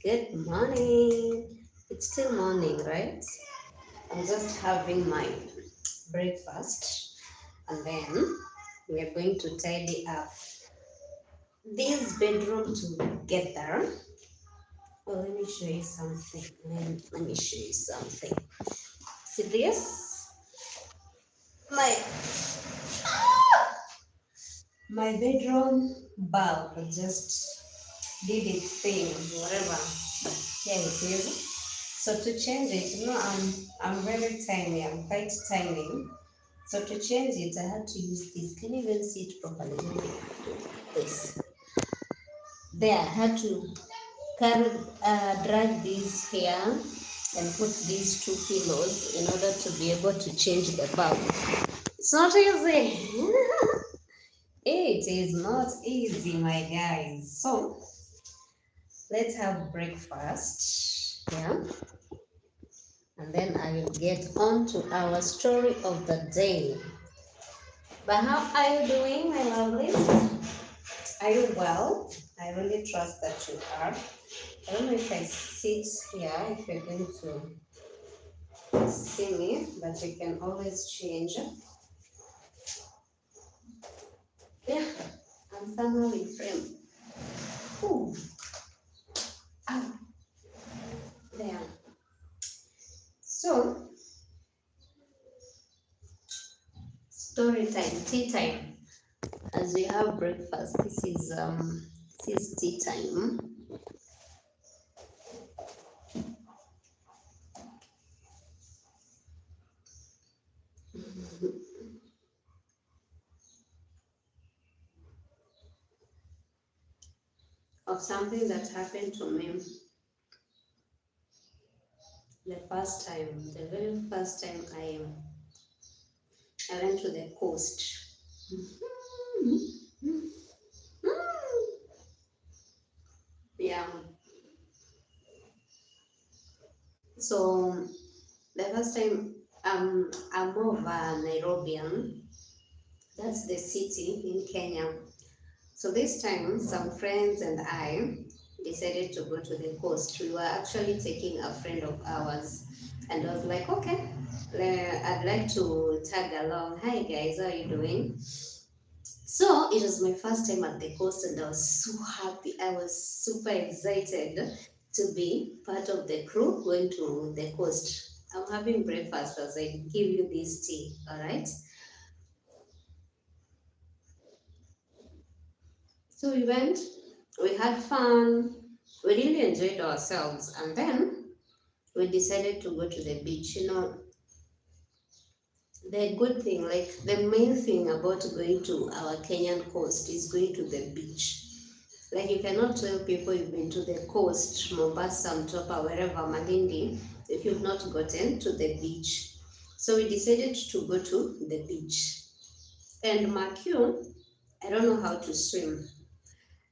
Good morning. It's still morning, right? I'm just having my breakfast and then we are going to tidy up this bedroom together. Oh, let me show you something. Let me show you something. See this? My my bedroom bulb just did its thing, whatever. Here it is. So to change it, I'm very tiny. I'm quite tiny. So to change it, I had to use this. Can you even see it properly? Let me do this. There, I had to carry, drag this here and put these two pillows in order to be able to change the bulb. It's not easy. It is not easy, my guys. So let's have breakfast. Yeah. And then I will get on to our story of the day. But how are you doing, my lovelies? Are you well? I really trust that you are. I don't know if I sit here, if you're going to see me, but you can always change. Yeah, I'm somehow in frame. Ooh, ow, there. So, story time, tea time. As we have breakfast, this is tea time. Of something that happened to me the very first time I went to the coast. Yeah. So the first time I'm more of a Nairobian. That's the city in Kenya. So this time some friends and I decided to go to the coast. We were actually taking a friend of ours and I was like, okay, I'd like to tag along. Hi guys, how are you doing? So it was my first time at the coast and I was so happy. I was super excited to be part of the crew going to the coast. I'm having breakfast as I give you this tea, all right? So we went, we had fun, we really enjoyed ourselves, and then we decided to go to the beach. The good thing, like the main thing about going to our Kenyan coast is going to the beach. Like you cannot tell people you've been to the coast, Mombasa, Mtwapa, wherever, Malindi, if you've not gotten to the beach. So we decided to go to the beach. And mark you, I don't know how to swim.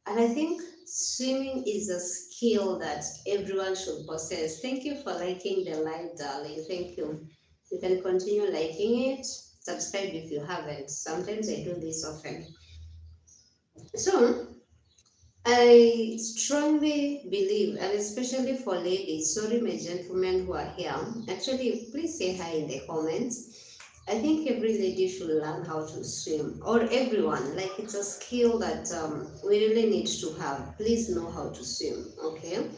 And I think swimming is a skill that everyone should possess. Thank you for liking the live, darling. Thank you. You can continue liking it. Subscribe if you haven't. Sometimes I do this often. So I strongly believe, and especially for ladies, sorry, my gentlemen who are here, actually, please say hi in the comments. I think every lady should learn how to swim, or everyone. Like it's a skill that we really need to have. Please know how to swim, okay?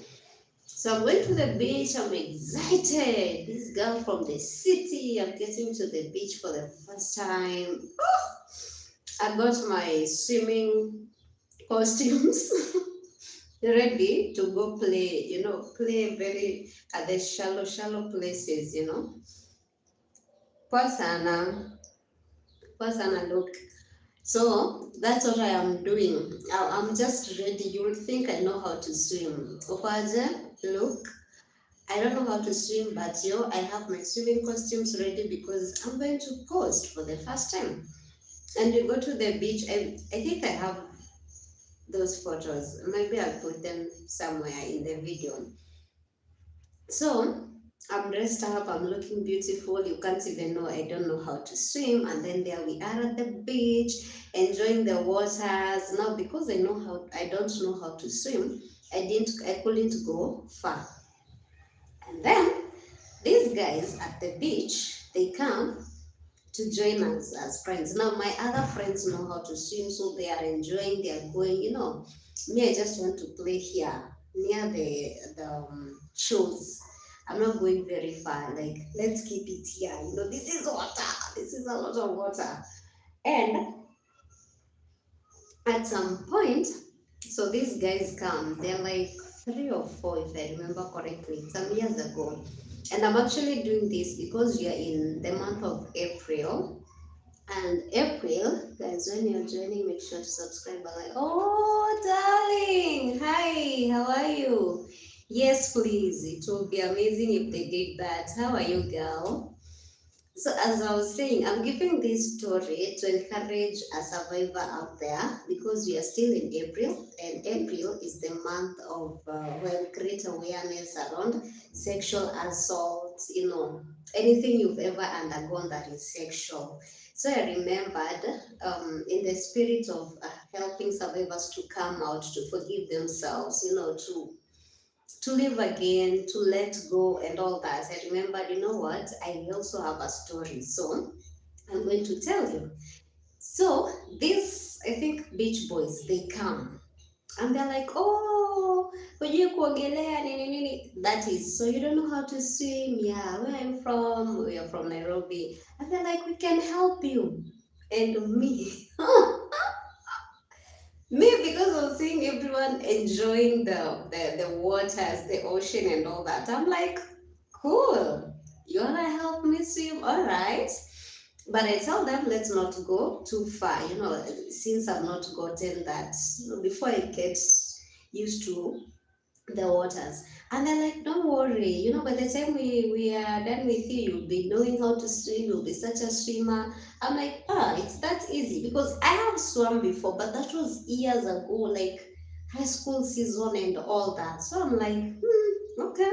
So I'm going to the beach. I'm excited. This girl from the city. I'm getting to the beach for the first time. I got my swimming costumes. Ready to go play, play very at the shallow places. Poa sana, poa sana, look. So that's what I am doing. I'm just ready. You will think I know how to swim. Opaja, look. I don't know how to swim, but I have my swimming costumes ready because I'm going to coast for the first time. And we go to the beach. I think I have those photos. Maybe I'll put them somewhere in the video. So I'm dressed up, I'm looking beautiful. You can't even know I don't know how to swim. And then there we are at the beach, enjoying the waters. Now, because I don't know how to swim, I couldn't go far. And then these guys at the beach, they come to join us as friends. Now my other friends know how to swim, so they are enjoying. They are going. Me, I just want to play here near the shores. I'm not going very far. Like, let's keep it here. This is water. This is a lot of water. And at some point, so these guys come. They're like 3 or 4, if I remember correctly, some years ago. And I'm actually doing this because we are in the month of April. And April, guys, when you're joining, make sure to subscribe. I'm like, oh, darling, hi, how are you? Yes, please. It will be amazing if they did that. How are you, girl? So, as I was saying, I'm giving this story to encourage a survivor out there because we are still in April, and April is the month of where we create awareness around sexual assault, anything you've ever undergone that is sexual. So, I remembered in the spirit of helping survivors to come out, to forgive themselves, to live again, to let go, and all that. I remembered, you know what? I also have a story, so I'm going to tell you. So, these, I think, beach boys, they come and they're like, oh, hujui kuogelea nini nini. That is, so you don't know how to swim. Yeah, where I'm from, we are from Nairobi. And they're like, we can help you. And me, because of seeing everyone enjoying the waters, the ocean, and all that, I'm like, cool. You wanna help me swim? All right. But I tell them, let's not go too far. Since I've not gotten that, before I get used to the waters. And they're like, don't worry, by the time we are done with you, you'll be knowing how to swim, you'll be such a swimmer. I'm like, it's that easy because I have swum before, but that was years ago, like high school season and all that. So I'm like, okay.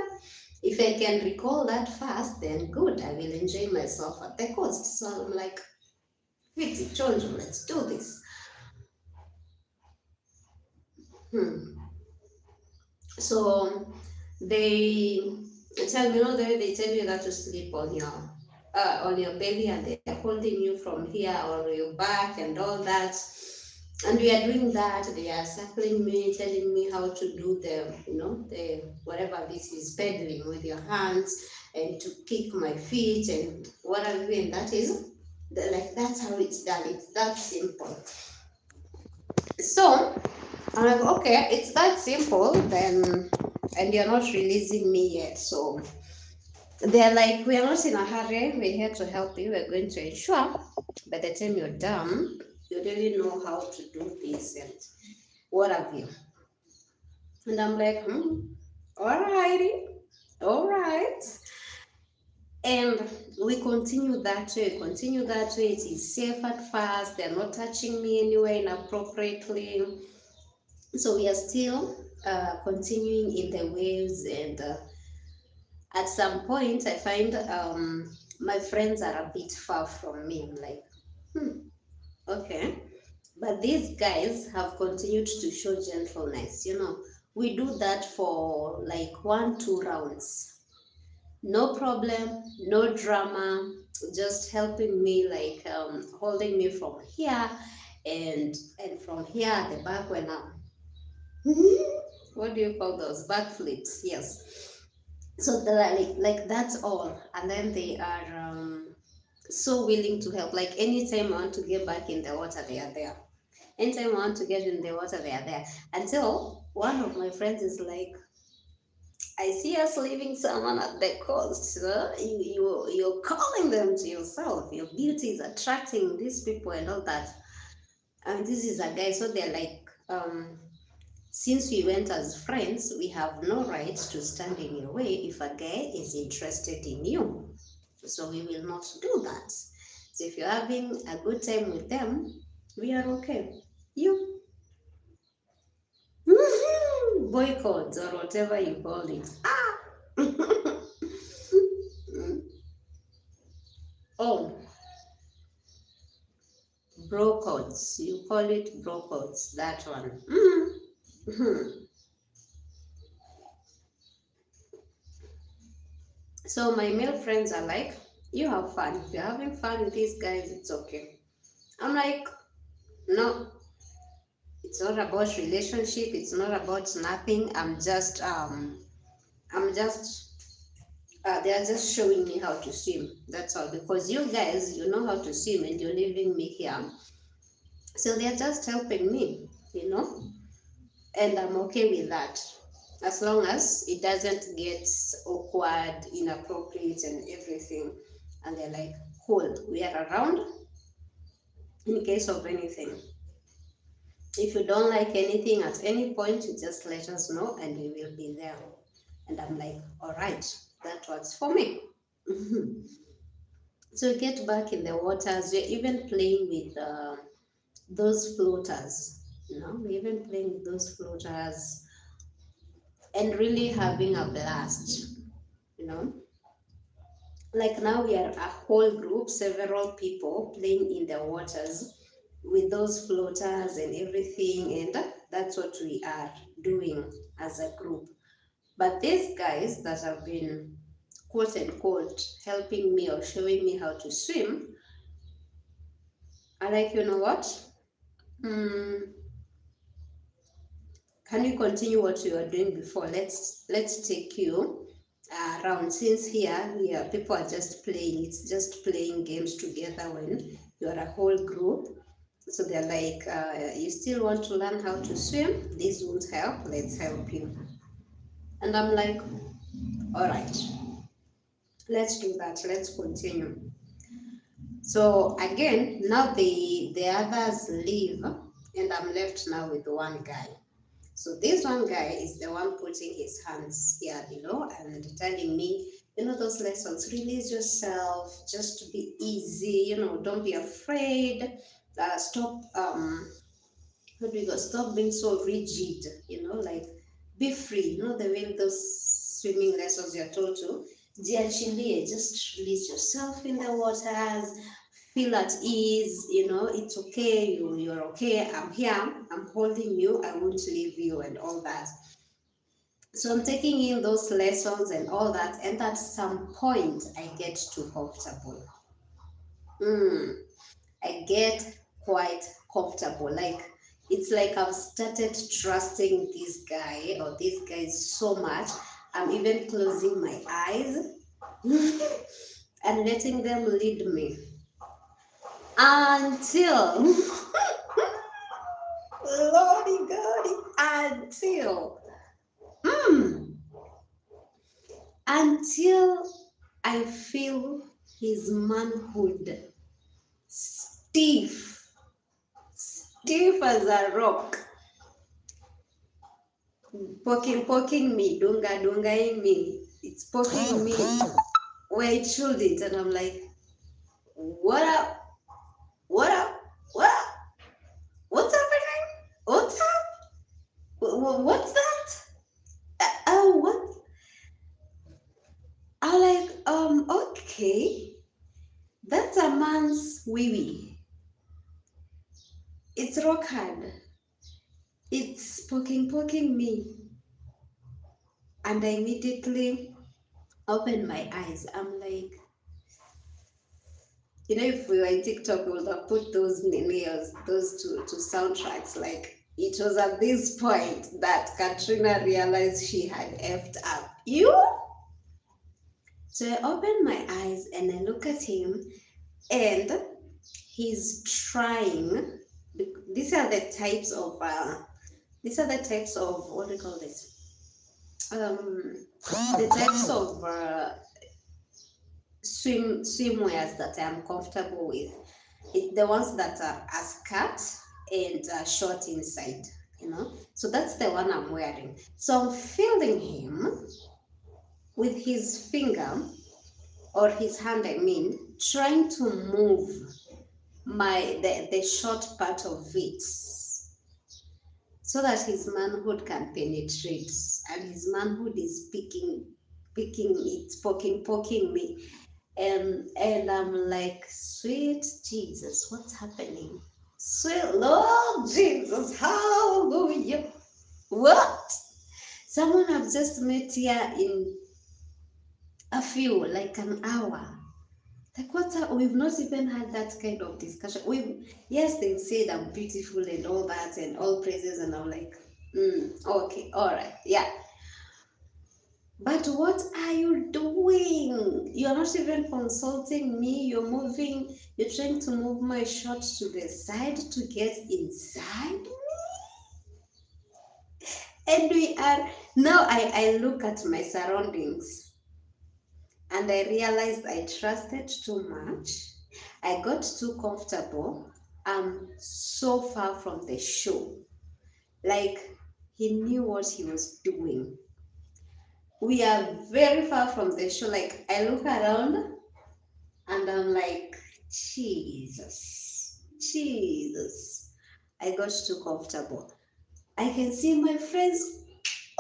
If I can recall that fast, then good, I will enjoy myself at the coast. So I'm like, Viti, Chonjo, let's do this. Hmm. So they tell me, they tell you that to sleep on your belly, and they're holding you from here on your back and all that. And we are doing that. They are circling me, telling me how to do the whatever this is, pedaling with your hands and to kick my feet and whatever. And that is like that's how it's done. It's that simple. So I'm like, okay, it's that simple then, and you're not releasing me yet. So they're like, we are not in a hurry. We're here to help you. We're going to ensure by the time you're done, you really know how to do this and what have you. And I'm like, alrighty, all right. And we continue that way, It is safe at first. They're not touching me anywhere inappropriately. So we are still continuing in the waves, and at some point I find my friends are a bit far from me. I'm like, okay. But these guys have continued to show gentleness. We do that for like 1-2 rounds. No problem, no drama, just helping me, like holding me from here and from here at the back when I'm what do you call those backflips? Yes. So they're like that's all, and then they are so willing to help. Like anytime I want to get back in the water, they are there. Anytime I want to get in the water, they are there. Until one of my friends is like, I see us leaving someone at the coast. You're calling them to yourself. Your beauty is attracting these people and all that. And this is a guy, so they're like, since we went as friends, we have no right to stand in your way if a guy is interested in you. So we will not do that. So if you're having a good time with them, we are okay. You boycott or whatever you call it. Oh, bro codes. You call it bro codes. That one. So my male friends are like, you have fun. If you're having fun with these guys, it's okay. I'm like, no, it's not about relationship. It's not about nothing. I'm just, they are just showing me how to swim. That's all. Because you guys, you know how to swim and you're leaving me here. So they're just helping me, you know, and I'm okay with that. As long as it doesn't get awkward, inappropriate, and everything. And they're like, cool, we are around in case of anything. If you don't like anything at any point, you just let us know and we will be there. And I'm like, all right, that works for me. So we get back in the waters. We're even playing with those floaters. We're even playing with those floaters and really having a blast. You know, like now we are a whole group, several people playing in the waters with those floaters and everything, and that's what we are doing as a group. But these guys that have been quote unquote helping me or showing me how to swim are like, you know what? Mm, can you continue what you were doing before? Let's take you around. Since here people are just playing. It's just playing games together when you are a whole group. So they're like, you still want to learn how to swim? This won't help. Let's help you. And I'm like, all right, let's do that. Let's continue. So again, now the others leave, and I'm left now with one guy. So this one guy is the one putting his hands here below and telling me, those lessons, release yourself, just to be easy, don't be afraid, stop, how do you go, stop being so rigid, like be free, the way those swimming lessons you're told to, jiachilie, just release yourself in the waters, feel at ease, it's okay, you're okay, I'm here, I'm holding you, I won't leave you, and all that. So I'm taking in those lessons and all that, and at some point I get too comfortable. I get quite comfortable. Like, it's like I've started trusting this guy or these guys so much. I'm even closing my eyes and letting them lead me until Lordy God, until I feel his manhood stiff as a rock, poking me, dungaing me. It's poking me where it shouldn't, and I'm like, what up? What up? What up? What's happening? What's up? What's that? What? I'm like, okay, that's a man's wee. It's rock hard. It's poking me. And I immediately opened my eyes. I'm like, if we were in TikTok, we would have put those nails, those two soundtracks. Like, it was at this point that Katrina realized she had effed up. So I opened my eyes and I look at him, and he's trying. These are the types of what do you call this? The types of swimwears that I'm comfortable with. The ones that are a skirt and short inside, So that's the one I'm wearing. So I'm feeling him with his finger or his hand, trying to move the short part of it so that his manhood can penetrate, and his manhood is picking it, poking me, and I'm like, sweet Jesus, what's happening? Sweet Lord Jesus, hallelujah. What? Someone I've just met here a few, like an hour. Like we've not even had that kind of discussion. Yes, they've said I'm beautiful and all that and all praises, and I'm like, okay, all right, yeah. But what are you doing? You're not even consulting me. You're trying to move my shot to the side to get inside. And we are now I look at my surroundings and I realized I trusted too much. I got too comfortable. I'm so far from the show. Like he knew what he was doing. We are very far from the show. Like I look around and I'm like, Jesus, Jesus. I got too comfortable. I can see my friends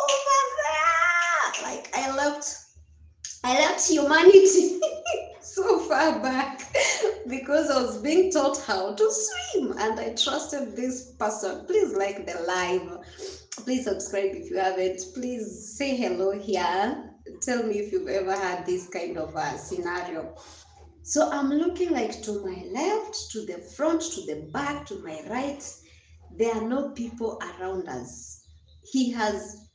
over there. Like I left humanity so far back because I was being taught how to swim and I trusted this person. Please like the live. Please subscribe if you haven't. Please say hello here. Tell me if you've ever had this kind of a scenario. So I'm looking like to my left, to the front, to the back, to my right. There are no people around us. He has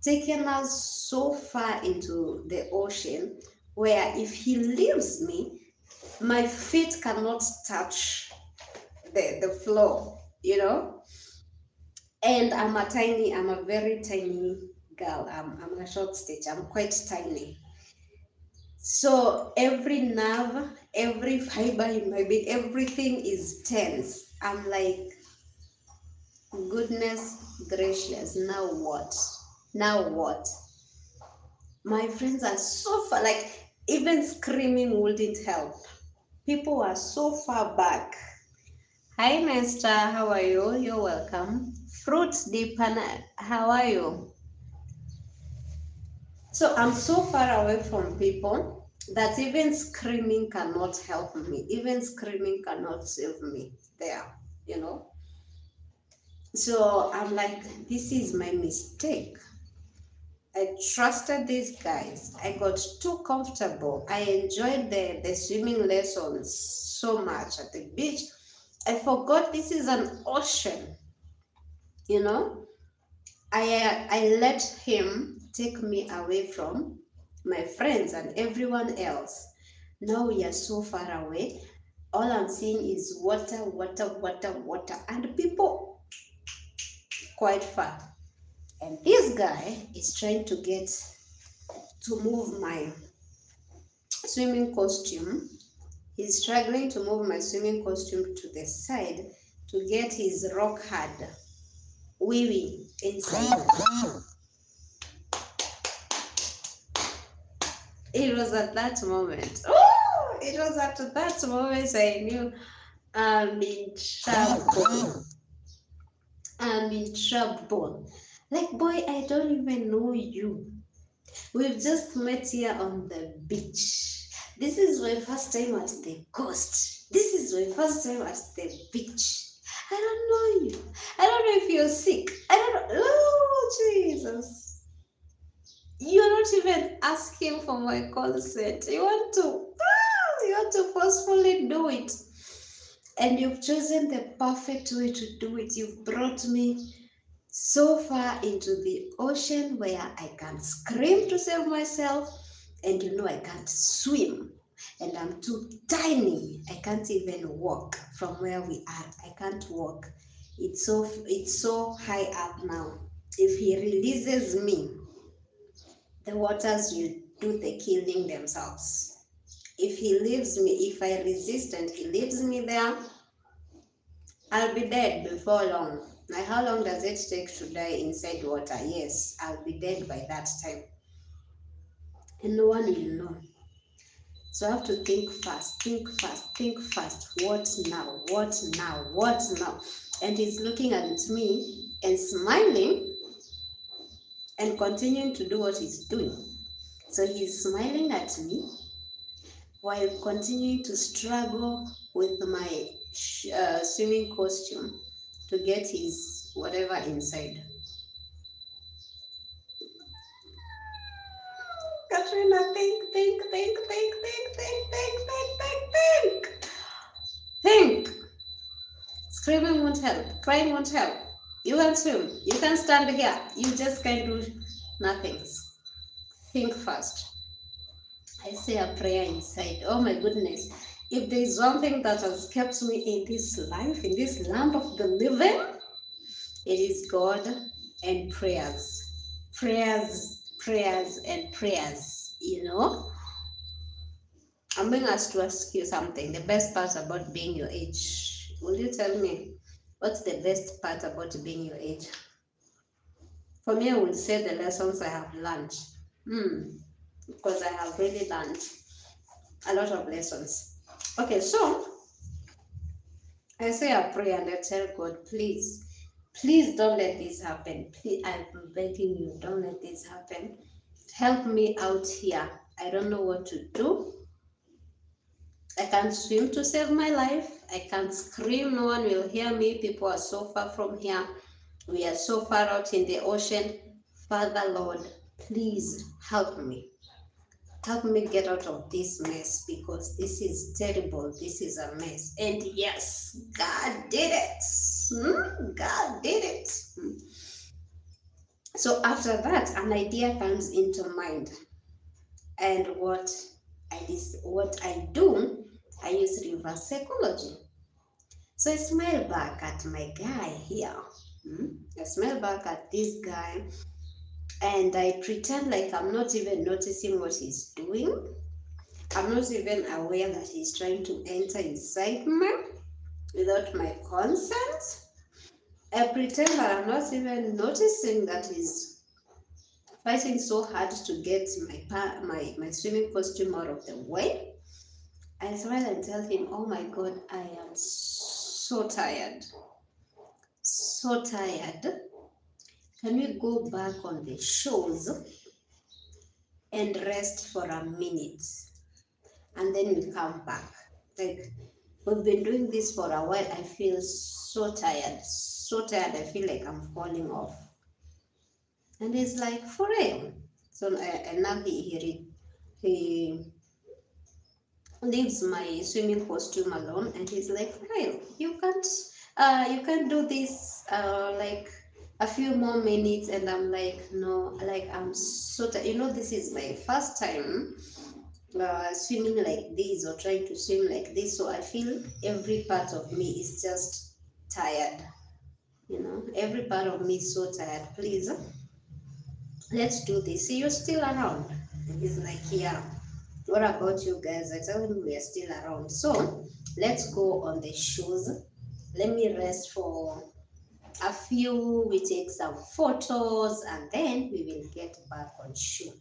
taken us so far into the ocean where if he leaves me, my feet cannot touch the floor, you know? And I'm a very tiny girl. I'm a short stature. I'm quite tiny. So every nerve, every fiber in my being, everything is tense. I'm like, goodness gracious, now what? Now what? My friends are so far, like even screaming wouldn't help. People are so far back. Hi, Nesta, how are you? You're welcome. Fruit Deepana, how are you? So I'm so far away from people that even screaming cannot help me. Even screaming cannot save me there, you know. So I'm like, this is my mistake. I trusted these guys. I got too comfortable. I enjoyed the swimming lessons so much at the beach. I forgot this is an ocean, you know. I let him take me away from my friends and everyone else. Now we are so far away. All I'm seeing is water, water, water, water, and people quite far. And this guy is trying to move my swimming costume. He's struggling to move my swimming costume to the side to get his rock hard wee wee inside. It was at that moment. Oh, it was at that moment I knew I'm in trouble. I'm in trouble. Like, boy, I don't even know you. We've just met here on the beach. This is my first time at the coast. This is my first time at the beach. I don't know you. I don't know if you're sick. I don't know. Oh, Jesus. You're not even asking for my consent. You want to forcefully do it. And you've chosen the perfect way to do it. You've brought me so far into the ocean where I can scream to save myself, and you know I can't swim, and I'm too tiny. I can't even walk from where we are. I can't walk. It's so high up now. If he releases me, the waters will do the killing themselves. If he leaves me, if I resist and he leaves me there, I'll be dead before long. Now, how long does it take to die inside water? Yes, I'll be dead by that time. And no one will know. So I have to think fast, think fast, think fast. What now? What now? What now? And he's looking at me and smiling and continuing to do what he's doing. So he's smiling at me while continuing to struggle with my swimming costume to get his whatever inside. Katrina, think. Screaming won't help. Crying won't help. You can swim. You can stand here. You just can't do nothing. Think first. I say a prayer inside. Oh my goodness. If there is one thing that has kept me in this life, in this land of the living, it is God and prayers. Prayers, and prayers. You know? I'm being asked to ask you something. The best part about being your age. Will you tell me what's the best part about being your age? For me, I would say the lessons I have learned. Because I have really learned a lot of lessons. Okay, so I say a prayer and I tell God, please don't let this happen. Please, I'm begging you, don't let this happen. Help me out here. I don't know what to do. I can't swim to save my life. I can't scream. No one will hear me. People are so far from here. We are so far out in the ocean. Father, Lord, please help me. Help me get out of this mess because this is terrible. This is a mess. And yes, God did it. God did it. So after that, an idea comes into mind. And what I do, I use reverse psychology. So I smile back at my guy here. I smile back at this guy and I pretend like I'm not even noticing what he's doing. I'm not even aware that he's trying to enter inside me without my consent. I pretend that I'm not even noticing that he's fighting so hard to get my swimming costume out of the way. I smile and tell him, oh my God, I am so tired. So tired. Can we go back on the shores and rest for a minute? And then we come back. Like, we've been doing this for a while. I feel so tired. So tired. I feel like I'm falling off. And he's like, for real. So and now he leaves my swimming costume alone, and he's like, for real, you can't do this like a few more minutes. And I'm like, no, like I'm so tired. This is my first time swimming like this or trying to swim like this, so I feel every part of me is just tired. Every part of me is so tired. Please, let's do this. See, you're still around. And he's like, yeah. What about you guys? I tell him we are still around. So let's go on the shoes. Let me rest for a few. We take some photos and then we will get back on shoe.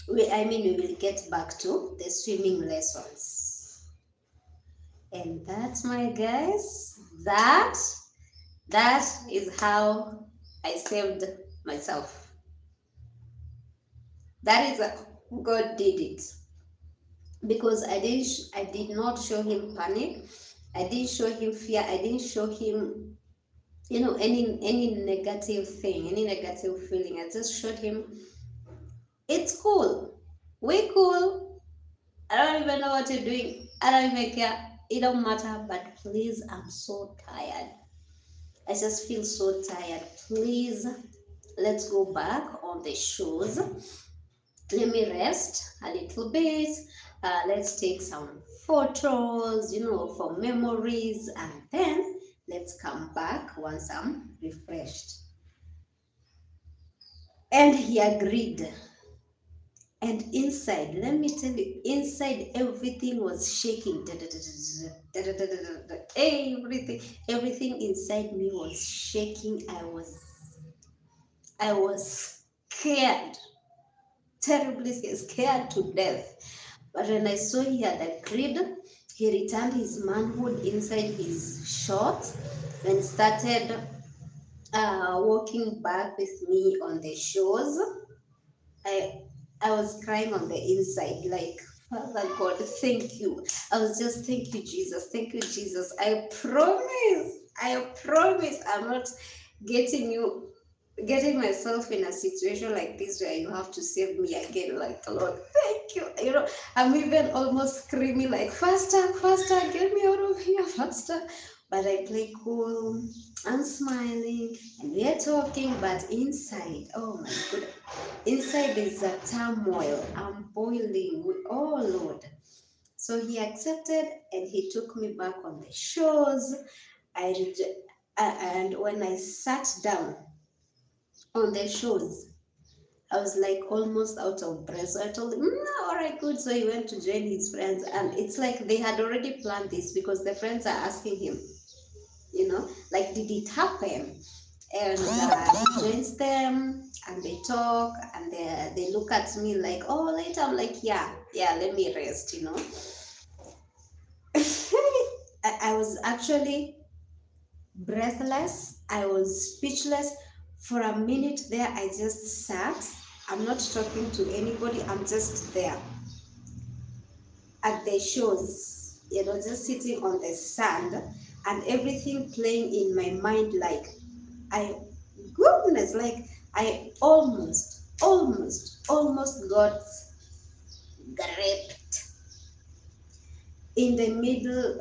We will get back to the swimming lessons. And that's my guys. That is how I saved myself. That is God did it, because I did not show him panic. I didn't show him fear. I didn't show him, any negative thing, any negative feeling. I just showed him, it's cool. We cool. I don't even know what you're doing. I don't even care. It don't matter. But please, I'm so tired. I just feel so tired. Please, let's go back on the shoes. Let me rest a little bit. Let's take some photos, for memories, and then let's come back once I'm refreshed. And he agreed. And inside, let me tell you, inside everything was shaking. Everything inside me was shaking. I was scared. Terribly scared to death. But when I saw he had agreed, he returned his manhood inside his shorts and started walking back with me on the shores. I was crying on the inside, like, Father God, thank you. I was just, thank you, Jesus. Thank you, Jesus. I promise I'm not getting you getting myself in a situation like this where you have to save me again, like, Lord, thank you. You know, I'm even almost screaming like, faster, faster, get me out of here, faster. But I play cool, I'm smiling, and we are talking, but inside, oh my goodness, inside there's a turmoil. I'm boiling. Oh Lord. So he accepted and he took me back on the shores. And when I sat down on the shores, I was like almost out of breath. So I told him, all right, good. So he went to join his friends. And it's like they had already planned this because the friends are asking him, like, did it happen? And he joins them and they talk and they look at me like, oh, later. I'm like, yeah, let me rest. I was actually breathless. I was speechless. For a minute there, I just sat. I'm not talking to anybody. I'm just there at the shores, just sitting on the sand and everything playing in my mind I, goodness, like I almost got gripped in the middle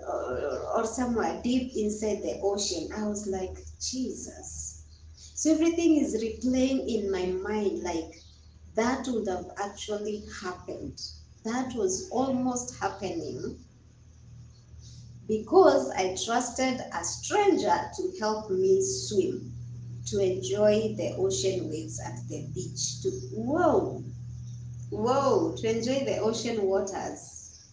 or somewhere deep inside the ocean. I was like, Jesus. So everything is replaying in my mind like that would have actually happened. That was almost happening because I trusted a stranger to help me swim, to enjoy the ocean waves at the beach, to enjoy the ocean waters.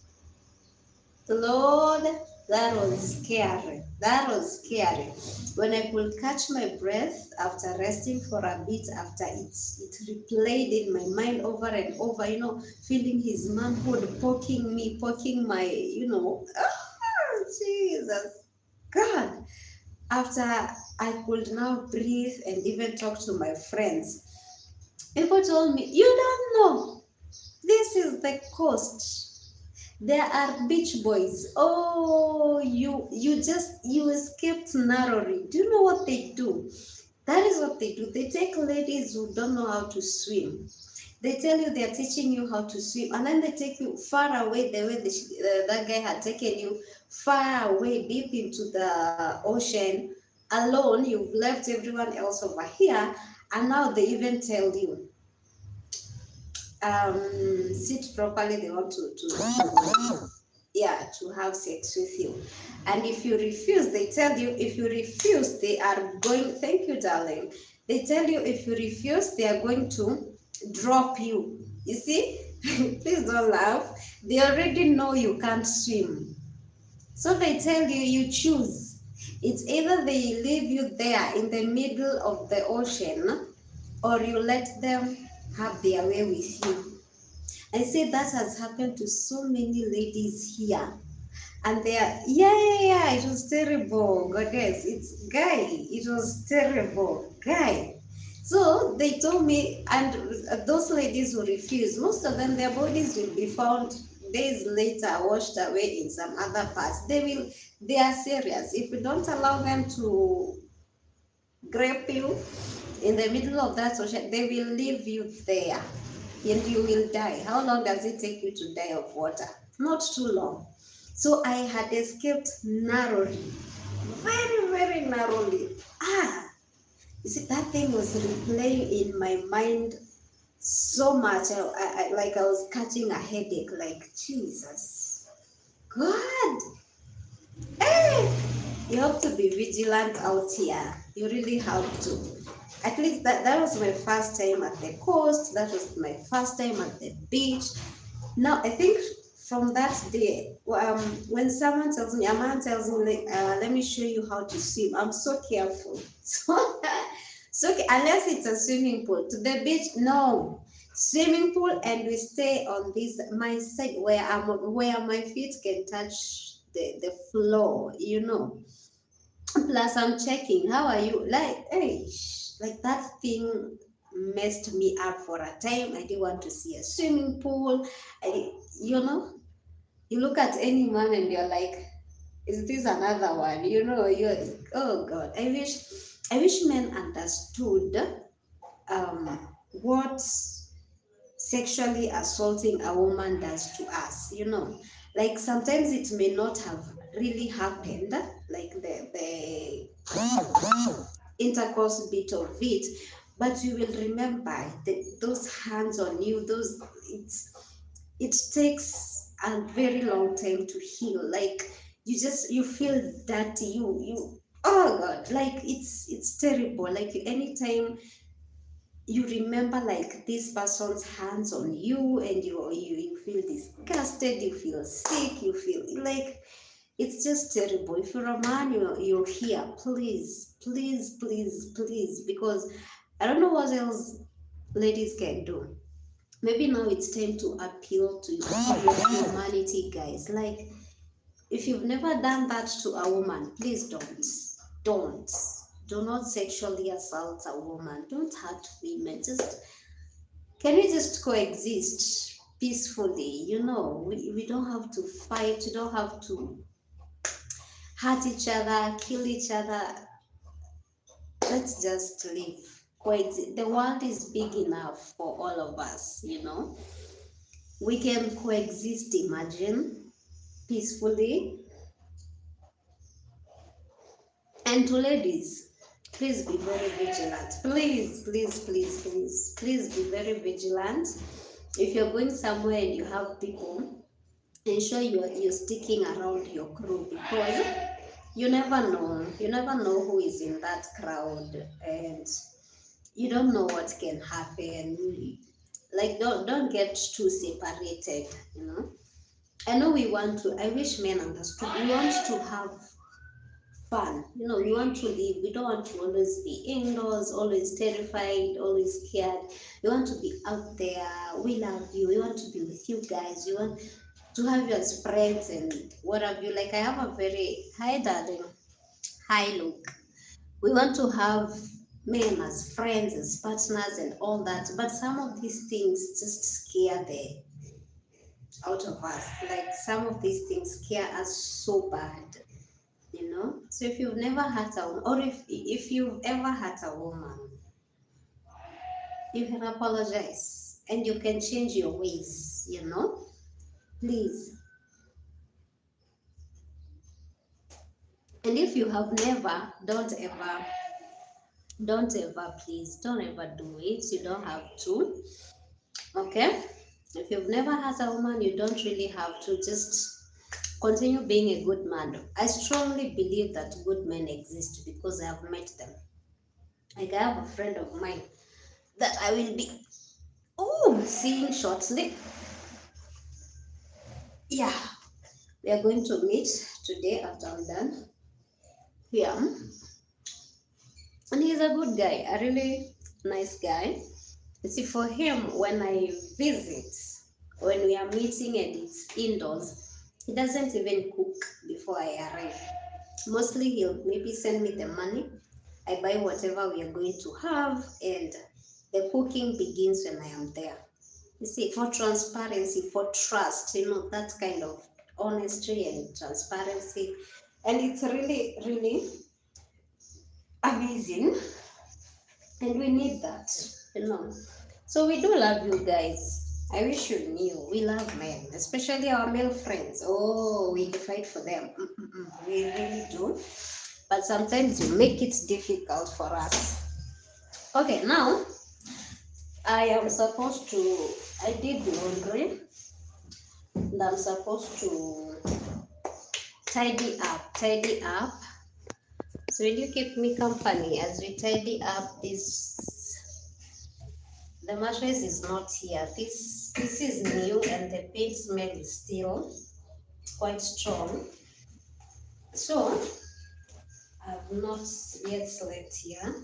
Lord, that was scary. That was scary. When I could catch my breath after resting for a bit, after it replayed in my mind over and over, feeling his manhood poking my, Jesus, God. After I could now breathe and even talk to my friends, people told me, you don't know, this is the coast. There are beach boys. Oh, you escaped narrowly. Do you know what they do? That is what they do. They take ladies who don't know how to swim. They tell you they're teaching you how to swim, and then they take you far away the way that guy had taken you far away deep into the ocean alone. You've left everyone else over here, and now they even tell you, sit properly. They want to have sex with you, and if you refuse, they tell you, if you refuse, they are going, thank you darling, they tell you if you refuse, they are going to drop you. You see, please don't laugh. They already know you can't swim, so they tell you, you choose. It's either they leave you there in the middle of the ocean, or you let them have their way with you. I say that has happened to so many ladies here. And they are, yeah, it was terrible. Goddess, it's guy, it was terrible. Guy. So they told me, and those ladies who refused, most of them, their bodies will be found days later, washed away in some other parts. They are serious. If you don't allow them to grape you in the middle of that ocean, they will leave you there and you will die. How long does it take you to die of water? Not too long. So I had escaped narrowly, very narrowly. You see, that thing was replaying in my mind so much. Like I was catching a headache, like, Jesus, God. Hey, you have to be vigilant out here. You really have to. At least that was my first time at the coast. That was my first time at the beach. Now, I think from that day, when someone tells me, a man tells me, let me show you how to swim, I'm so careful. So unless it's a swimming pool, to the beach, no. Swimming pool, and we stay on this, my side, where my feet can touch the floor, Plus, I'm checking, how are you? Like, hey, like that thing messed me up for a time. I didn't want to see a swimming pool. You look at any man and you're like, is this another one? You're, oh God, I wish men understood. what sexually assaulting a woman does to us, like sometimes it may not have really happened, like the intercourse bit of it, but you will remember those hands on you, those it takes a very long time to heal. Like you feel dirty, you oh god, like it's terrible. Like anytime you remember like this person's hands on you, and you feel disgusted, you feel sick, you feel like it's just terrible. If you're a man, you're here, please, please, please, please, because I don't know what else ladies can do. Maybe now it's time to appeal to your humanity, guys. Like, if you've never done that to a woman, please don't do not sexually assault a woman. Don't hurt women. Just can we just coexist peacefully? We don't have to fight. We don't have to hurt each other, kill each other. Let's just live. Coexist. The world is big enough for all of us. We can coexist, imagine, peacefully. And to ladies, please be very vigilant. Please, please, please, please, please be very vigilant. If you're going somewhere and you have people, ensure you're sticking around your crew, because you never know. You never know who is in that crowd, and you don't know what can happen. Like don't get too separated. I know we want to. I wish men understood. We want to have fun. We want to live. We don't want to always be indoors, always terrified, always scared. We want to be out there. We love you. We want to be with you guys. We want to have you as friends and what have you. Like I have a very hi darling, hi look. We want to have men as friends, as partners and all that. But some of these things just scare the out of us. Like some of these things scare us so bad. So if you've never hurt a woman, or if you've ever hurt a woman, you can apologize and you can change your ways. Please. And if you have never, don't ever, please, don't ever do it. You don't have to. Okay? If you've never hurt a woman, you don't really have to. Just continue being a good man. I strongly believe that good men exist because I have met them. Like I have a friend of mine that I will be seeing shortly. Yeah, we are going to meet today after I'm done. Yeah, and he's a good guy, a really nice guy. You see, for him, when I visit, when we are meeting and it's indoors, he doesn't even cook before I arrive. Mostly, he'll maybe send me the money. I buy whatever we are going to have, and the cooking begins when I am there. You see, for transparency, for trust, that kind of honesty and transparency. And it's really, really amazing. And we need that. So we do love you guys. I wish you knew. We love men, especially our male friends. Oh, we fight for them. We really do. But sometimes you make it difficult for us. Okay, now I did the laundry, and I'm supposed to tidy up. So will you keep me company as we tidy up this? The mattress is not here. This is new, and the paint smell is still quite strong. So I've not yet slept here.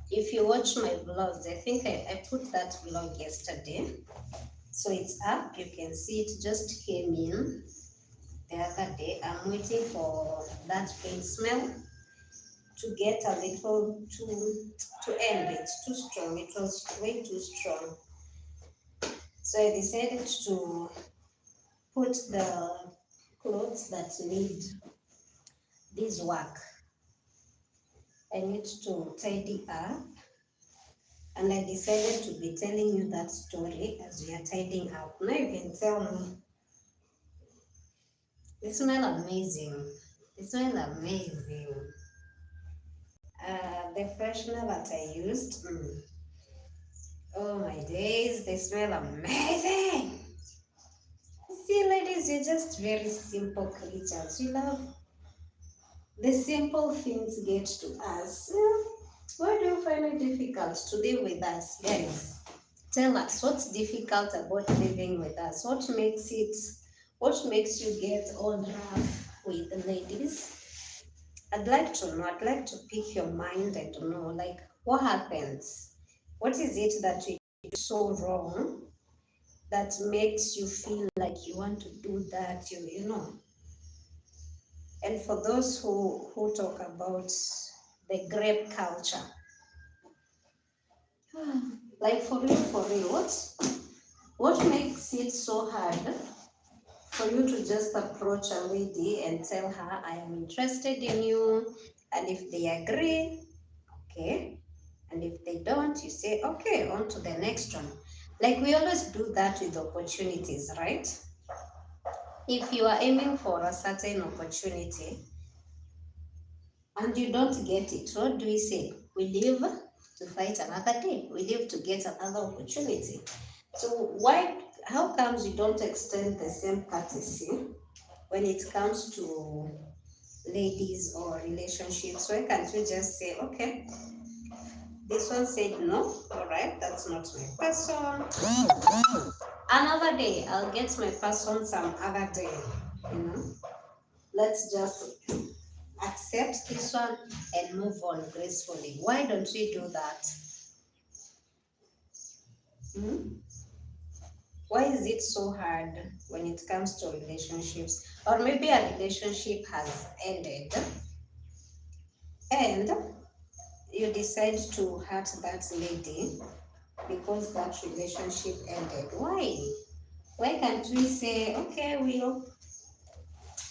If you watch my vlogs, I think I put that vlog yesterday. So it's up. You can see it just came in the other day. I'm waiting for that paint smell to get a little to end. It's too strong. It was way too strong. So I decided to put the clothes that need this work. I need to tidy up. And I decided to be telling you that story as we are tidying up. Now you can tell me, they smell amazing. They smell amazing. The freshener that I used, oh my days, they smell amazing. See, ladies, you're just very simple creatures. You love the simple things get to us. Why do you find it difficult to live with us, guys? Tell us what's difficult about living with us. What makes you get all rough with the ladies? I'd like to know. I'd like to pick your mind and to know, like, what happens? What is it that you do so wrong that makes you feel like you want to do that? You know. And for those who talk about the grape culture, like for real, what makes it so hard for you to just approach a lady and tell her, I am interested in you, and if they agree, okay, and if they don't, you say, okay, on to the next one. Like we always do that with opportunities, right? If you are aiming for a certain opportunity and you don't get it, what do we say? We live to fight another day. We live to get another opportunity. So how comes you don't extend the same courtesy when it comes to ladies or relationships? Why can't you just say, okay, this one said no, all right, that's not my person. Another day, I'll get my person some other day, you know. Let's just accept this one and move on gracefully. Why don't we do that? Hmm? Why is it so hard when it comes to relationships? Or maybe a relationship has ended and you decide to hurt that lady because that relationship ended. Why? Why can't we say, okay, we'll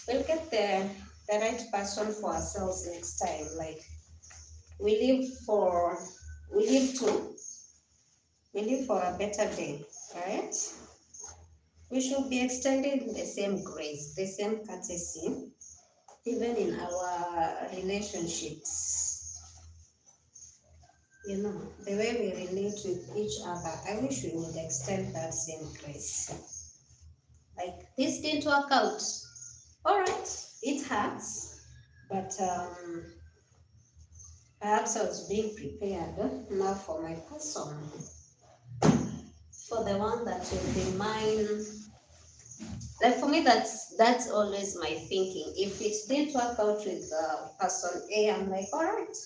get the right person for ourselves next time? Like we live for we live to we live for a better day, right? We should be extending the same grace, the same courtesy, even in our relationships. You know, the way we relate with each other, I wish we would extend that same grace. Like, this didn't work out. All right, it hurts, but perhaps I was being prepared now for my person, for the one that will be mine. Like for me, that's always my thinking. If it didn't work out with person A, I'm like, all right,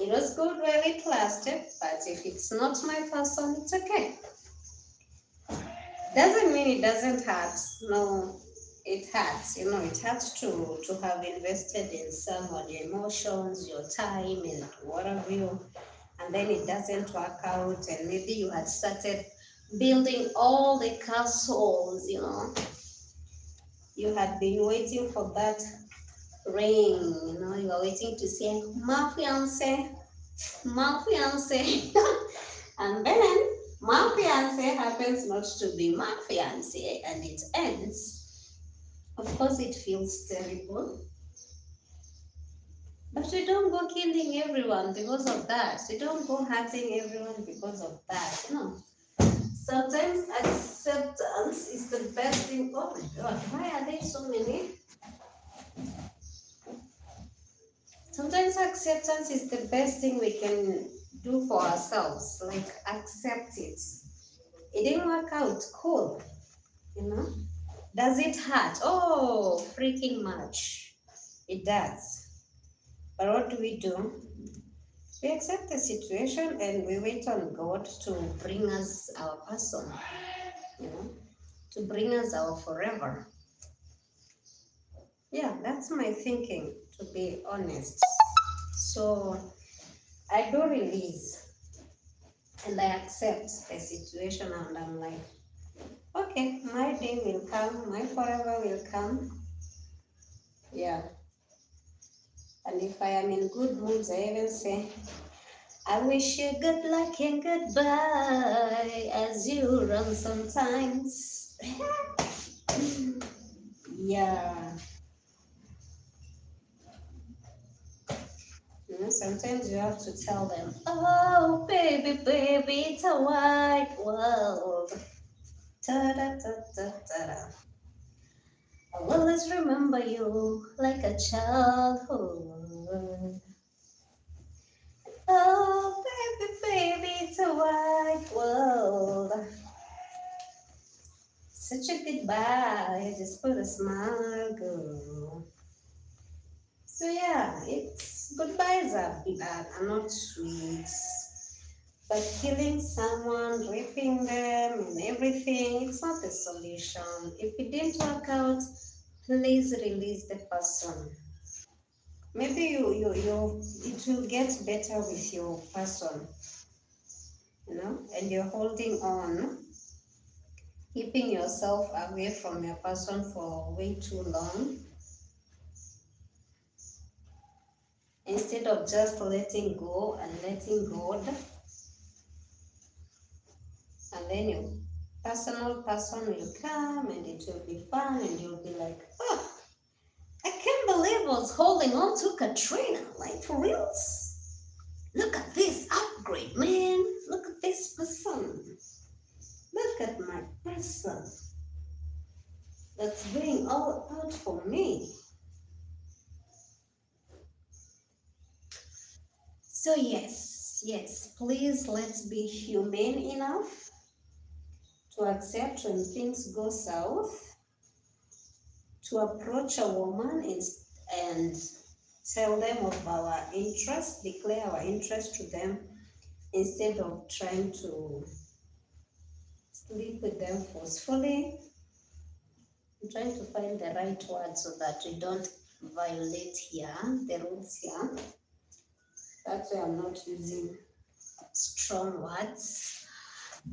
it was good while it lasted, but if it's not my person, it's okay. Doesn't mean it doesn't hurt. No, it hurts. You know, it hurts to have invested in someone, your emotions, your time, and what have you, and then it doesn't work out, and maybe you had started building all the castles, you know. You had been waiting for that ring, you know, you are waiting to say, my fiance, and then my fiance happens not to be my fiance, and it ends. Of course, it feels terrible, but we don't go killing everyone because of that. We don't go hurting everyone because of that. No. Sometimes acceptance is the best thing. Oh my God, why are there so many? Sometimes acceptance is the best thing we can do for ourselves. Like, accept it. It didn't work out. Cool. You know? Does it hurt? Oh, freaking much. It does. But what do? We accept the situation and we wait on God to bring us our person. You know? To bring us our forever. Yeah, that's my thinking, to be honest. So I do release and I accept the situation, and I'm like, okay, my day will come, my forever will come. Yeah. And if I am in good moods, I even say, I wish you good luck and goodbye as you run sometimes. Yeah. Sometimes you have to tell them, oh, baby, baby, it's a wide world. Ta da da da da da. I will always remember you like a childhood. Oh, baby, baby, it's a wide world. Such a goodbye, just put a smile, girl. So yeah, it's goodbyes are not sweet, but killing someone, raping them, and everything, it's not the solution. If it didn't work out, please release the person. Maybe it will get better with your person, and you're holding on, keeping yourself away from your person for way too long, instead of just letting go and letting God, and then your personal person will come and it will be fun and you'll be like, oh, I can't believe I was holding on to Katrina, like for reals. Look at this upgrade, man. Look at this person. Look at my person that's going all out for me. So yes, please let's be humane enough to accept when things go south, to approach a woman and tell them of our interest, declare our interest to them instead of trying to sleep with them forcefully. I'm trying to find the right word so that we don't violate here, the rules here. That's why I'm not using strong words,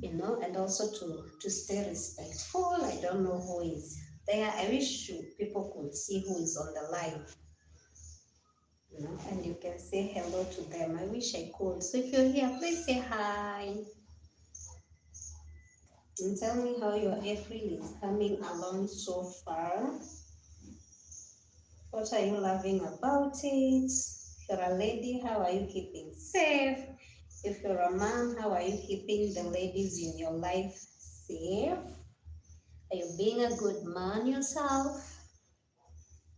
and also to stay respectful. I don't know who is there. I wish people could see who is on the live, and you can say hello to them. I wish I could. So if you're here, please say hi and tell me how your April is coming along so far. What are you loving about it? If you're a lady, how are you keeping safe? If you're a man, how are you keeping the ladies in your life safe? Are you being a good man yourself?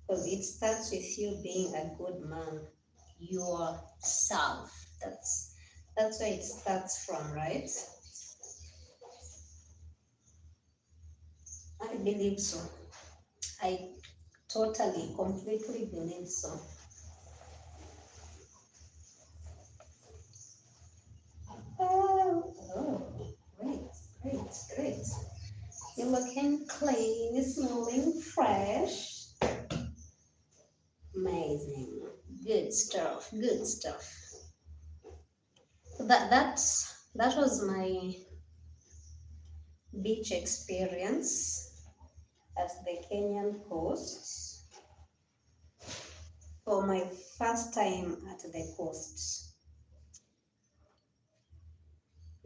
Because it starts with you being a good man yourself. That's where it starts from, right? I believe so. I totally, completely believe so. Oh, great. You're looking clean, smelling fresh. Amazing. Good stuff. Good stuff. That was my beach experience at the Kenyan coast for my first time at the coast.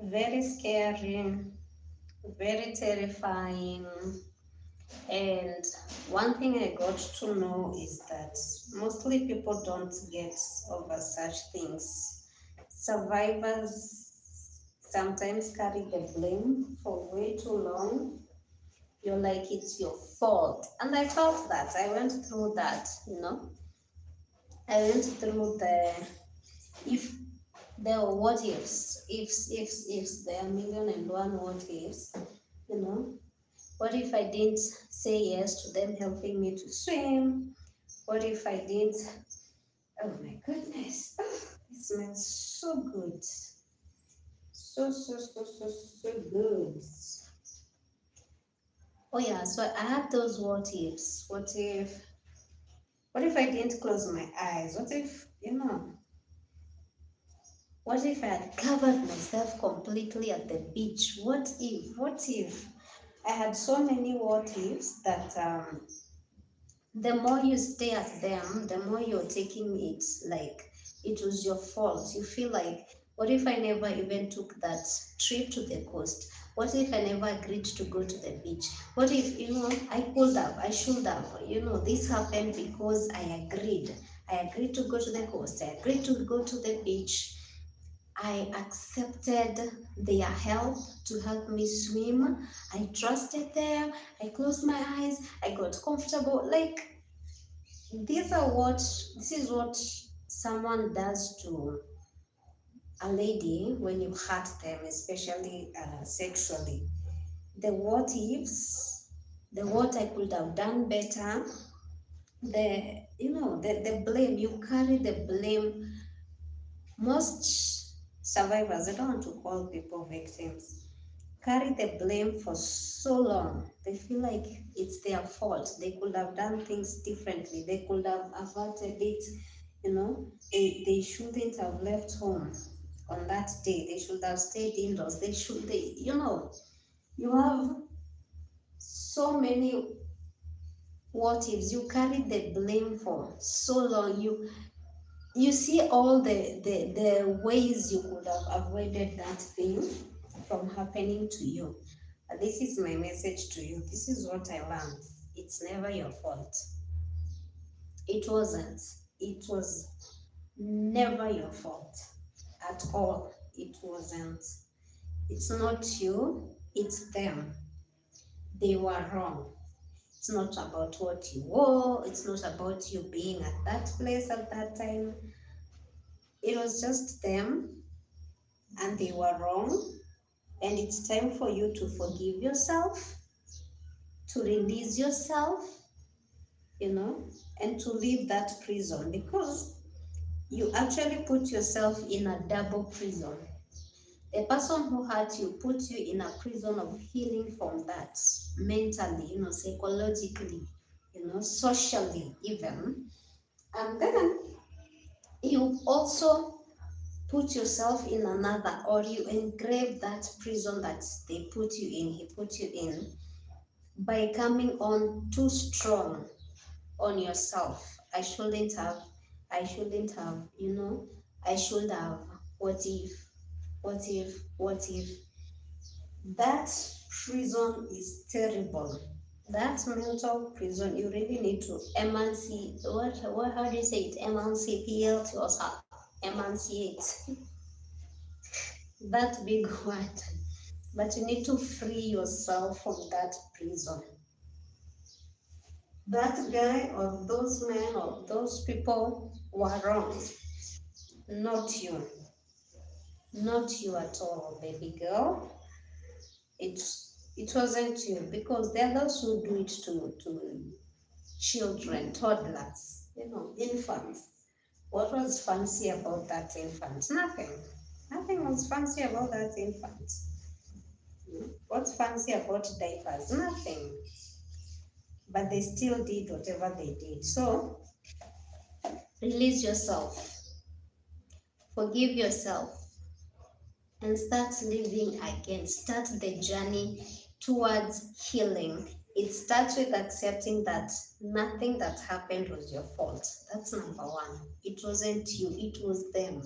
Very scary, very terrifying. And one thing I got to know is that mostly people don't get over such things. Survivors sometimes carry the blame for way too long. You're like, it's your fault. And I felt that. I went through that. I went through if there were what ifs, there are million and one what ifs, you know. What if I didn't say yes to them helping me to swim? What if I didn't? Oh my goodness. It smells so good. So good. Oh yeah, so I had those what ifs. What if I didn't close my eyes? What if I had covered myself completely at the beach? What if? I had so many what ifs that the more you stay at them, the more you're taking it like it was your fault. You feel like What if I never even took that trip to the coast? What if I never agreed to go to the beach? What if, I could have, I should have, this happened because I agreed. I agreed to go to the coast. I agreed to go to the beach. I accepted their help to help me swim. I trusted them. I closed my eyes. I got comfortable. Like, this is what someone does to a lady when you hurt them, especially sexually. The what ifs, the what I could have done better, the blame, you carry the blame. Most survivors, I don't want to call people victims, carry the blame for so long. They feel like it's their fault. They could have done things differently. They could have averted it. They shouldn't have left home on that day. They should have stayed indoors. You have so many what ifs. You carry the blame for so long. You see all the ways you could have avoided that thing from happening to you. This is my message to you. This is what I learned. It's never your fault. It wasn't. It was never your fault at all. It wasn't. It's not you, it's them. They were wrong. It's not about what you wore, it's not about you being at that place at that time. It was just them, and they were wrong. And it's time for you to forgive yourself, to release yourself, and to leave that prison, because you actually put yourself in a double prison. The person who hurt you put you in a prison of healing from that, mentally, psychologically, socially even. And then you also put yourself in another, or you engrave that prison that he put you in, by coming on too strong on yourself. I shouldn't have, I should have. What if, what if, what if? That prison is terrible. That mental prison, you really need to emancipate. How do you say it? Emancipate yourself. Emancipate. That big word. But you need to free yourself from that prison. That guy or those men or those people were wrong. Not you. Not you at all, baby girl. It wasn't you, because there are those who do it to children, toddlers, infants. What was fancy about that infant? Nothing. Nothing was fancy about that infant. What's fancy about diapers? Nothing. But they still did whatever they did. So, release yourself. Forgive yourself. And start living again. Start the journey towards healing. It starts with accepting that nothing that happened was your fault. That's number one. It wasn't you, it was them.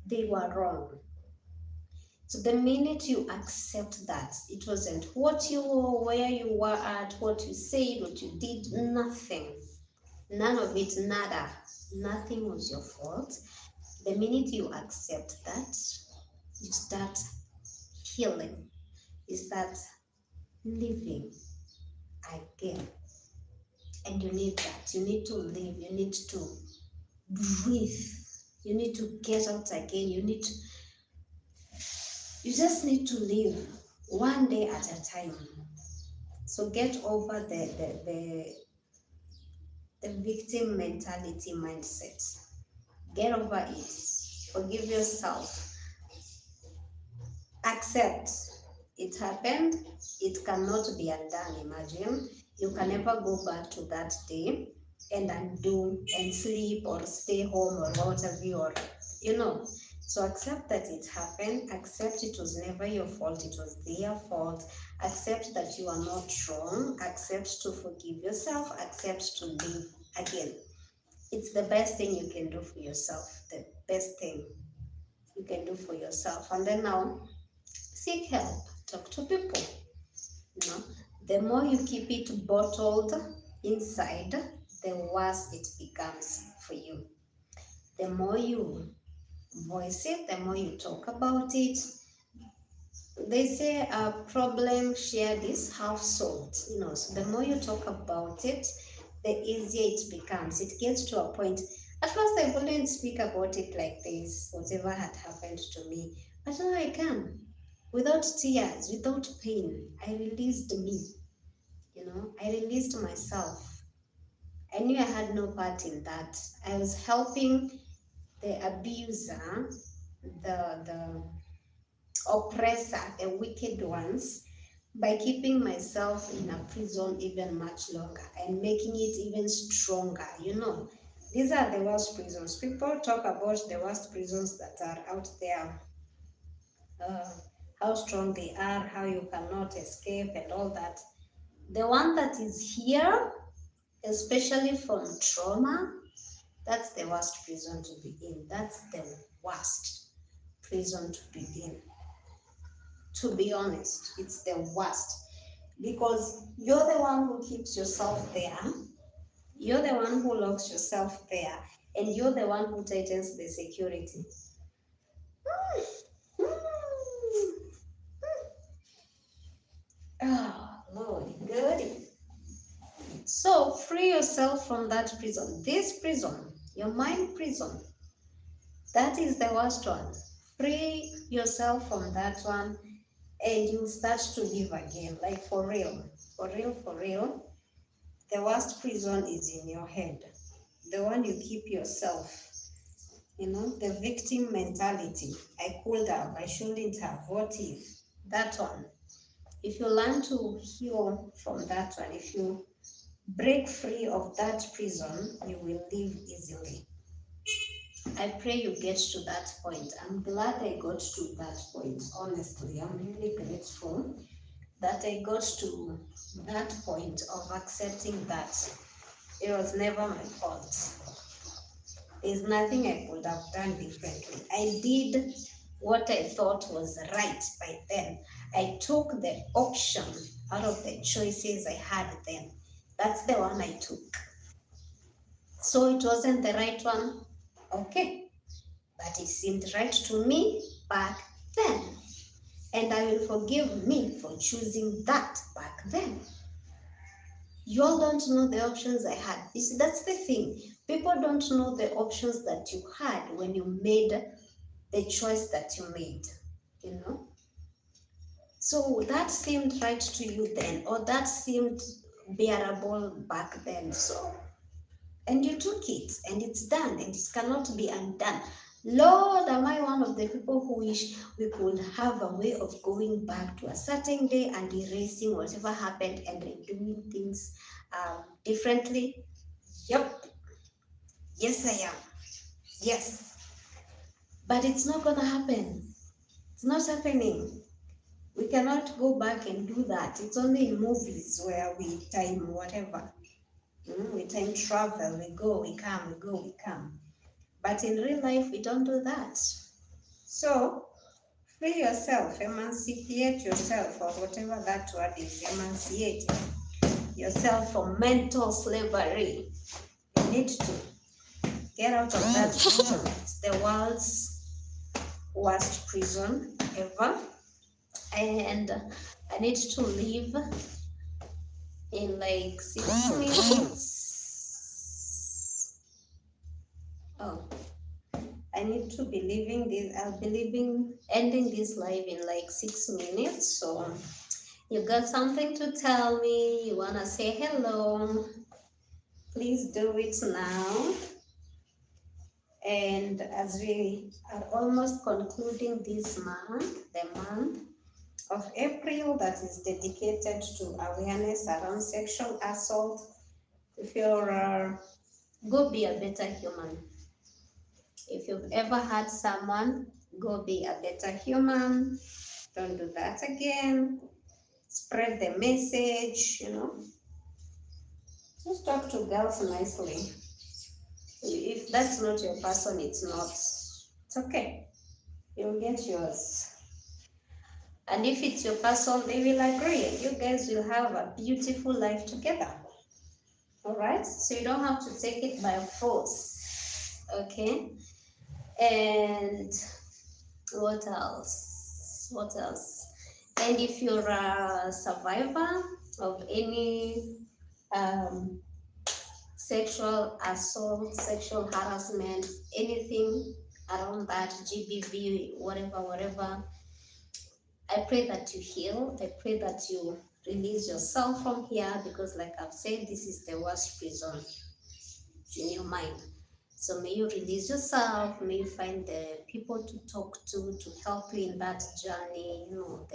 They were wrong. So the minute you accept that it wasn't what you were, where you were at, what you said, what you did, nothing. None of it, nada. Nothing was your fault. The minute you accept that, you start healing. You start living again. And you need that. You need to live. You need to breathe. You need to get out again. You just need to live one day at a time. So get over the victim mentality mindset. Get over it. Forgive yourself. Accept it happened. It cannot be undone. Imagine you can never go back to that day and undo and sleep or stay home or whatever, or so accept that it happened. Accept it was never your fault, it was their fault. Accept that you are not wrong. Accept to forgive yourself. Accept to live again. It's the best thing you can do for yourself. The best thing. you can do for yourself. And then now, seek help, talk to people. You know, the more you keep it bottled inside, the worse it becomes for you. The more you voice it, the more you talk about it. They say a problem shared is half solved. So the more you talk about it, the easier it becomes. It gets to a point. At first, I wouldn't speak about it like this, whatever had happened to me. But now I can. Without tears, without pain, I released me. I released myself. I knew I had no part in that. I was helping the abuser, the oppressor, the wicked ones, by keeping myself in a prison even much longer and making it even stronger. These are the worst prisons. People talk about the worst prisons that are out there, uh, how strong they are, how you cannot escape, and all that. The one that is here, especially from trauma, that's the worst prison to be in. That's the worst prison to be in. To be honest, it's the worst because you're the one who keeps yourself there, you're the one who locks yourself there, and you're the one who tightens the security. Oh, Lord, good. So free yourself from that prison. This prison, your mind prison, that is the worst one. Free yourself from that one, and you'll start to live again, like for real, for real, for real. The worst prison is in your head, the one you keep yourself. The victim mentality. I could have, I shouldn't have, what if? That one. If you learn to heal from that one, if you break free of that prison, you will live easily. I pray you get to that point. I'm glad I got to that point. Honestly, I'm really grateful that I got to that point of accepting that it was never my fault. There's nothing I could have done differently. I did what I thought was right by then. I took the option out of the choices I had then. That's the one I took. So it wasn't the right one. Okay. But it seemed right to me back then. And I will forgive me for choosing that back then. You all don't know the options I had. You see, that's the thing. People don't know the options that you had when you made the choice that you made, you know? So that seemed right to you then, or that seemed bearable back then. And you took it, and it's done, and it cannot be undone. Lord, am I one of the people who wish we could have a way of going back to a certain day and erasing whatever happened and redoing things differently? Yep. Yes, I am. Yes. But it's not going to happen. It's not happening. We cannot go back and do that. It's only in movies where we time whatever. We time travel, we go, we come, we go, we come. But in real life, we don't do that. So, free yourself, emancipate yourself, or whatever that word is, emancipate yourself from mental slavery. You need to get out of that prison. It's the world's worst prison ever. And I need to leave in like 6 minutes. Oh, I need to be leaving this. I'll be ending this live in like 6 minutes. So you got something to tell me? You wanna say hello? Please do it now. And as we are almost concluding this month, the month of April that is dedicated to awareness around sexual assault, if you're go be a better human. If you've ever had someone, go be a better human. Don't do that again. Spread the message, Just talk to girls nicely. If that's not your person, it's not. It's okay. You'll get yours. And if it's your person, they will agree. You guys will have a beautiful life together. All right? So you don't have to take it by force. Okay? And what else? What else? And if you're a survivor of any um, sexual assault, sexual harassment, anything around that, GBV, whatever, whatever, I pray that you heal. I pray that you release yourself from here because, like I've said, this is the worst prison. It's in your mind. So may you release yourself. May you find the people to talk to help you in that journey. You know,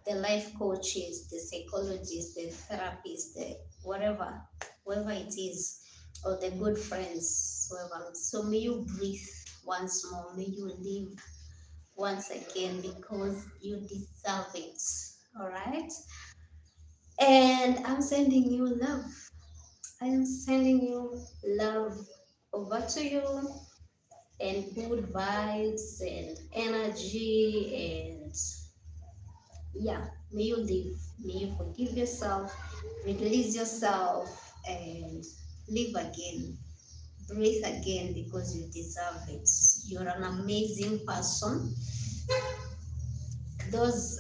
the life coaches, the psychologists, the therapists, the whatever, whoever it is, or the good friends, whoever. So may you breathe once more. May you live once again because you deserve it. All right. And I'm sending you love. I am sending you love over to you and good vibes and energy. And yeah, may you live. May you forgive yourself, release yourself, and live again. Breathe again because you deserve it. You're an amazing person. Those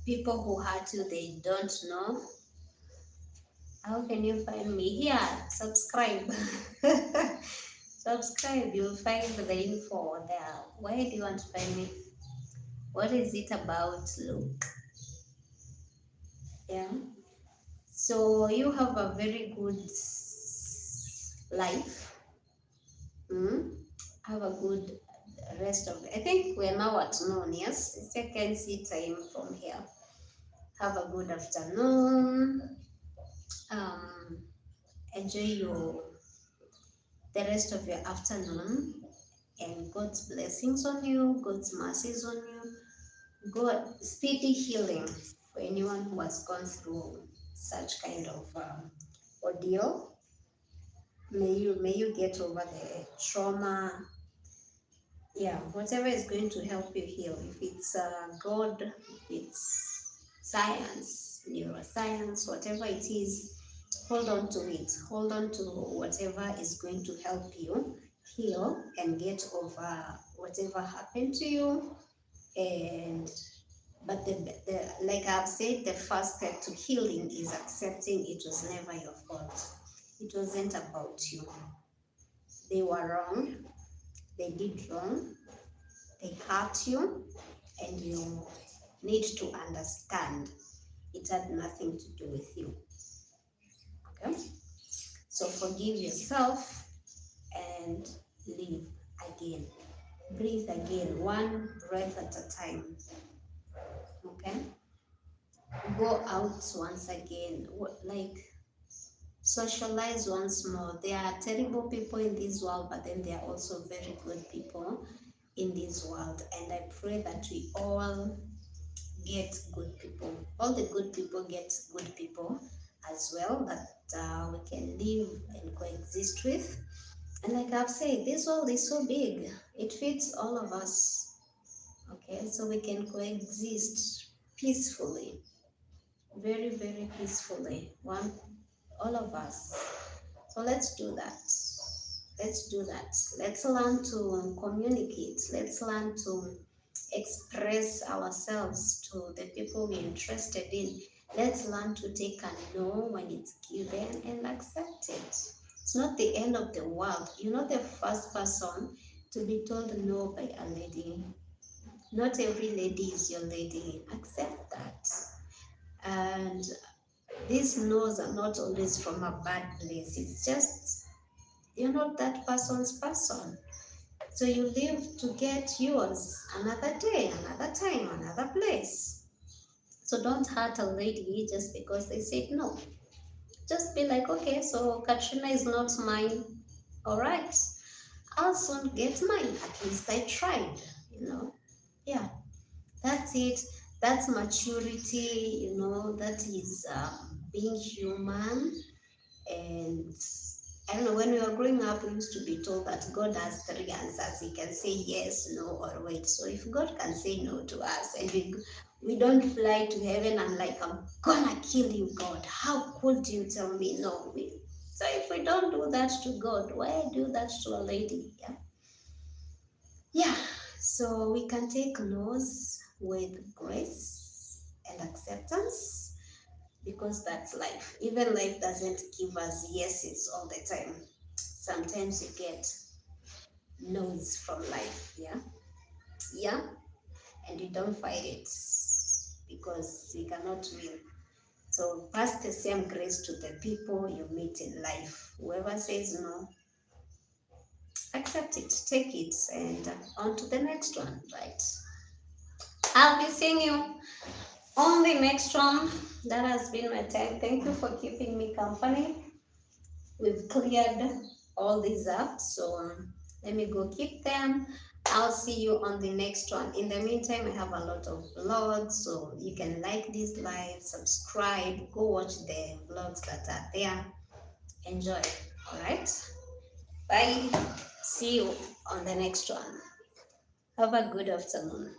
people who hurt you, they don't know. How can you find me? Here, subscribe. Subscribe, you'll find the info there. Why do you want to find me? What is it about? Look, yeah. So you have a very good life. Mm? Have a good rest of it. I think we're now at noon, yes? It's I can see time from here. Have a good afternoon. Um, enjoy the rest of your afternoon and God's blessings on you, God's mercies on you, God speedy healing for anyone who has gone through such kind of ordeal. May you get over the trauma. Yeah, whatever is going to help you heal. If it's God, if it's science, neuroscience, whatever it is, hold on to it. Hold on to whatever is going to help you heal and get over whatever happened to you. And but the like I've said, the first step to healing is accepting it was never your fault. It wasn't about you. They were wrong. They did wrong. They hurt you, and you need to understand it had nothing to do with you. Okay? So forgive yourself and live again. Breathe again, one breath at a time. Okay? Go out once again. Like socialize once more. There are terrible people in this world, but then there are also very good people in this world. And I pray that we all get good people. All the good people get good people as well that we can live and coexist with. And like I've said, this world is so big, it fits all of us. Okay, so we can coexist peacefully, very, very peacefully. All of us. So let's do that. Let's do that. Let's learn to communicate. Let's learn to express ourselves to the people we're interested in. Let's learn to take a no when it's given and accept it. It's not the end of the world. You're not the first person to be told no by a lady. Not every lady is your lady. Accept that. And these no's are not always from a bad place. It's just you're not that person's person. So you live to get yours another day, another time, another place. So don't hurt a lady just because they said no. Just be like, okay, so Katrina is not mine. All right, I'll soon get mine. At least I tried, you know. Yeah, that's it. That's maturity, you know, that is being human and I don't know, when we were growing up, we used to be told that God has three answers. He can say yes, no, or wait. So if God can say no to us and we don't fly to heaven and like, I'm gonna kill you, God. How could you tell me no? So if we don't do that to God, why do that to a lady? Yeah. Yeah. So we can take no's with grace and acceptance because that's life. Even life doesn't give us yeses all the time. Sometimes you get no's from life, yeah, yeah, and you don't fight it because you cannot win. So pass the same grace to the people you meet in life. Whoever says no, accept it, take it, and on to the next one, right? I'll be seeing you on the next one. That has been my time. Thank you for keeping me company. We've cleared all these up, so let me go keep them. I'll see you on the next one. In the meantime, I have a lot of vlogs, so you can like this live, subscribe, go watch the vlogs that are there. Enjoy. All right, bye. See you on the next one. Have a good afternoon.